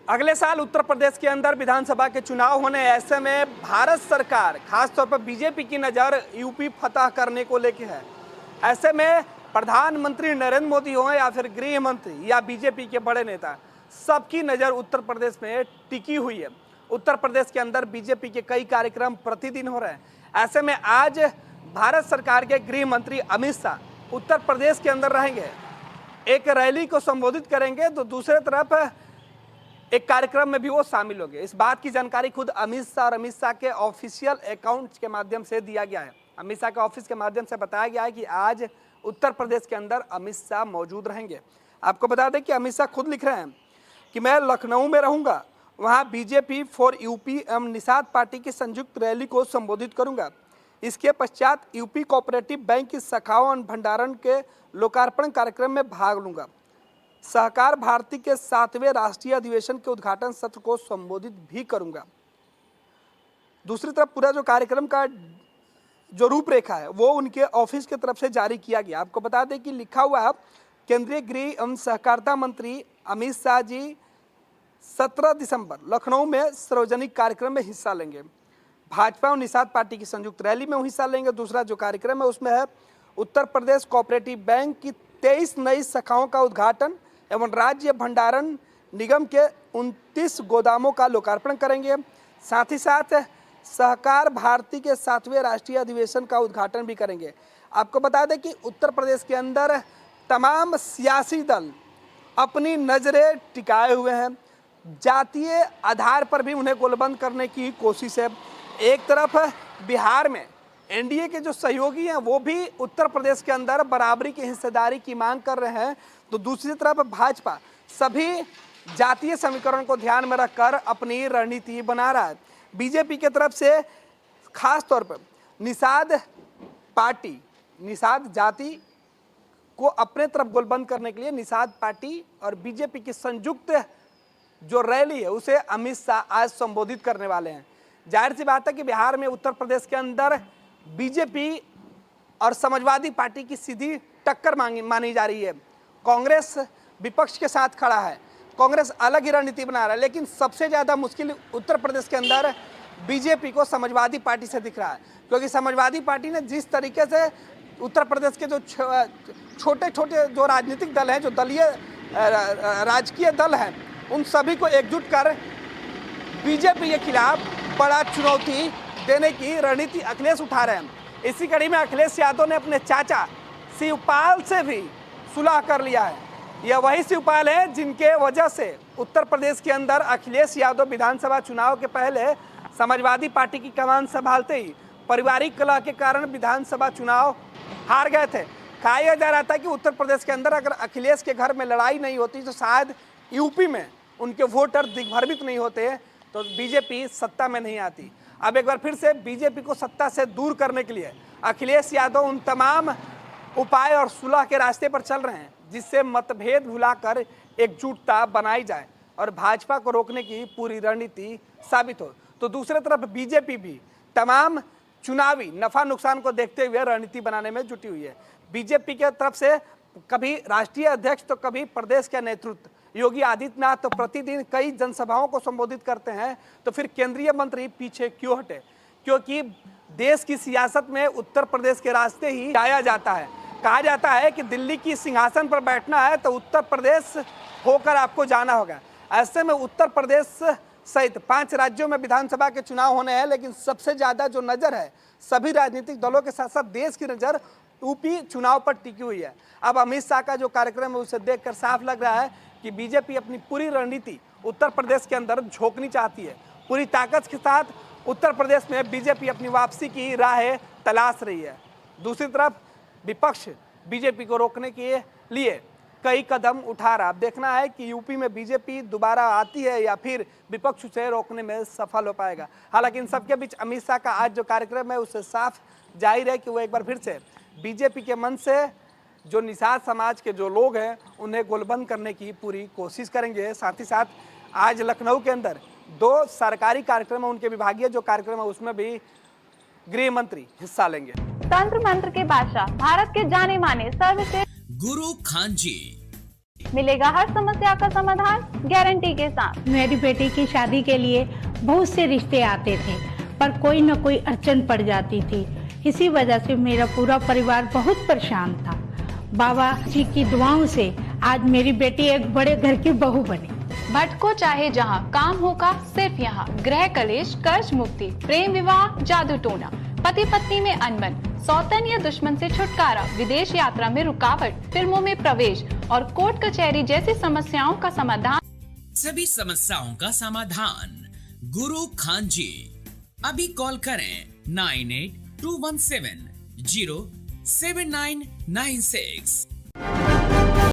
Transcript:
अगले साल उत्तर प्रदेश के अंदर विधानसभा के चुनाव होने, ऐसे में भारत सरकार खासतौर पर बीजेपी की नज़र यूपी फतह करने को लेके है। ऐसे में प्रधानमंत्री नरेंद्र मोदी हो या फिर गृह मंत्री या बीजेपी के बड़े नेता, सबकी नज़र उत्तर प्रदेश में टिकी हुई है। उत्तर प्रदेश के अंदर बीजेपी के कई कार्यक्रम प्रतिदिन हो रहे हैं। ऐसे में आज भारत सरकार के गृह मंत्री अमित शाह उत्तर प्रदेश के अंदर रहेंगे, एक रैली को संबोधित करेंगे, तो दूसरे तरफ एक कार्यक्रम में भी वो शामिल होंगे। इस बात की जानकारी खुद अमित शाह और अमित शाह के ऑफिशियल अकाउंट के माध्यम से दिया गया है। अमित शाह के ऑफिस के माध्यम से बताया गया है कि आज उत्तर प्रदेश के अंदर अमित शाह मौजूद रहेंगे। आपको बता दें कि अमित शाह खुद लिख रहे हैं कि मैं लखनऊ में रहूंगा, वहां बीजेपी फॉर यूपी एवं निषाद पार्टी की संयुक्त रैली को संबोधित करूंगा। इसके पश्चात यूपी कोऑपरेटिव बैंक की शाखाओं और भंडारण के लोकार्पण कार्यक्रम में भाग लूंगा। सहकार भारती के 7वें राष्ट्रीय अधिवेशन के उद्घाटन सत्र को संबोधित भी करूंगा। दूसरी तरफ पूरा जो कार्यक्रम का जो रूपरेखा है वो उनके ऑफिस की तरफ से जारी किया गया। आपको बता दें कि लिखा हुआ है, केंद्रीय गृह एवं सहकारिता मंत्री अमित शाह जी 17 दिसंबर लखनऊ में सार्वजनिक कार्यक्रम में हिस्सा लेंगे। भाजपा और निषाद पार्टी की संयुक्त रैली में हिस्सा लेंगे। दूसरा जो कार्यक्रम है उसमें है उत्तर प्रदेश कोऑपरेटिव बैंक की 23 नई शाखाओं का उद्घाटन एवं राज्य भंडारण निगम के 29 गोदामों का लोकार्पण करेंगे। साथ ही साथ सहकार भारती के 7वें राष्ट्रीय अधिवेशन का उद्घाटन भी करेंगे। आपको बता दें कि उत्तर प्रदेश के अंदर तमाम सियासी दल अपनी नज़रें टिकाए हुए हैं। जातीय आधार पर भी उन्हें गोलबंद करने की कोशिश है। एक तरफ बिहार में एनडीए के जो सहयोगी हैं वो भी उत्तर प्रदेश के अंदर बराबरी की हिस्सेदारी की मांग कर रहे हैं, तो दूसरी तरफ भाजपा सभी जातीय समीकरण को ध्यान में रखकर अपनी रणनीति बना रहा है। बीजेपी की तरफ से खास तौर पर निषाद पार्टी, निषाद जाति को अपने तरफ गोलबंद करने के लिए निषाद पार्टी और बीजेपी की संयुक्त जो रैली है उसे अमित शाह आज संबोधित करने वाले हैं। जाहिर सी बात है कि बिहार में उत्तर प्रदेश के अंदर बीजेपी और समाजवादी पार्टी की सीधी टक्कर मानी जा रही है। कांग्रेस विपक्ष के साथ खड़ा है, कांग्रेस अलग ही रणनीति बना रहा है, लेकिन सबसे ज़्यादा मुश्किल उत्तर प्रदेश के अंदर बीजेपी को समाजवादी पार्टी से दिख रहा है, क्योंकि समाजवादी पार्टी ने जिस तरीके से उत्तर प्रदेश के जो छोटे छोटे जो राजनीतिक दल हैं, जो दलीय राजकीय दल हैं, उन सभी को एकजुट कर बीजेपी के खिलाफ बड़ा चुनौती देने की रणनीति अखिलेश उठा रहे हैं। इसी कड़ी में अखिलेश यादव ने अपने चाचा शिवपाल से भी सुलह कर लिया है। यह वही शिवपाल है जिनके वजह से उत्तर प्रदेश के अंदर अखिलेश यादव विधानसभा चुनाव के पहले समाजवादी पार्टी की कमान संभालते ही पारिवारिक कलह के कारण विधानसभा चुनाव हार गए थे। कहा जा रहा था कि उत्तर प्रदेश के अंदर अगर अखिलेश के घर में लड़ाई नहीं होती तो शायद यूपी में उनके वोटर दिग्भ्रमित नहीं होते, तो बीजेपी सत्ता में नहीं आती। अब एक बार फिर से बीजेपी को सत्ता से दूर करने के लिए अखिलेश यादव उन तमाम उपाय और सुलह के रास्ते पर चल रहे हैं जिससे मतभेद भुलाकर एकजुटता बनाई जाए और भाजपा को रोकने की पूरी रणनीति साबित हो। तो दूसरी तरफ बीजेपी भी तमाम चुनावी नफा नुकसान को देखते हुए रणनीति बनाने में जुटी हुई है। बीजेपी की तरफ से कभी राष्ट्रीय अध्यक्ष तो कभी प्रदेश का नेतृत्व योगी आदित्यनाथ तो प्रतिदिन कई जनसभाओं को संबोधित करते हैं, तो फिर केंद्रीय मंत्री पीछे क्यों हटे? क्योंकि देश की सियासत में उत्तर प्रदेश के रास्ते ही आया जाता है। कहा जाता है कि दिल्ली की सिंहासन पर बैठना है तो उत्तर प्रदेश होकर आपको जाना होगा। ऐसे में उत्तर प्रदेश सहित 5 राज्यों में विधानसभा के चुनाव होने हैं, लेकिन सबसे ज़्यादा जो नज़र है सभी राजनीतिक दलों के साथ साथ देश की नज़र यूपी चुनाव पर टिकी हुई है। अब अमित शाह का जो कार्यक्रम है उसे देखकर साफ लग रहा है कि बीजेपी अपनी पूरी रणनीति उत्तर प्रदेश के अंदर झोंकनी चाहती है। पूरी ताकत के साथ उत्तर प्रदेश में बीजेपी अपनी वापसी की राह तलाश रही है। दूसरी तरफ विपक्ष बीजेपी को रोकने के लिए कई कदम उठा रहा। अब देखना है कि यूपी में बीजेपी दोबारा आती है या फिर विपक्ष उसे रोकने में सफल हो पाएगा। हालांकि इन सबके बीच अमित शाह का आज जो कार्यक्रम है उससे साफ जाहिर है कि वो एक बार फिर से बीजेपी के मन से जो निषाद समाज के जो लोग हैं उन्हें गोलबंद करने की पूरी कोशिश करेंगे। साथ ही साथ आज लखनऊ के अंदर 2 सरकारी कार्यक्रम है, उनके विभागीय जो कार्यक्रम है उसमें भी गृह मंत्री हिस्सा लेंगे। तंत्र मंत्र के बादशाह, भारत के जाने माने सर्वश्रेष्ठ गुरु खान जी मिलेगा हर समस्या का समाधान गारंटी के साथ। मेरी बेटी की शादी के लिए बहुत से रिश्ते आते थे, पर कोई न कोई अड़चन पड़ जाती थी। इसी वजह से मेरा पूरा परिवार बहुत परेशान था। बाबा जी की दुआओं से आज मेरी बेटी एक बड़े घर की बहू बनी। भटको चाहे जहां, काम होगा सिर्फ यहाँ। गृह कलेश, कर्ज मुक्ति, प्रेम विवाह, जादू टोना, पति पत्नी में अनबन, सौतन या दुश्मन से छुटकारा, विदेश यात्रा में रुकावट, फिल्मों में प्रवेश और कोर्ट कचहरी जैसी समस्याओं का समाधान। सभी समस्याओं का समाधान गुरु खान जी। अभी कॉल करें 9821707996।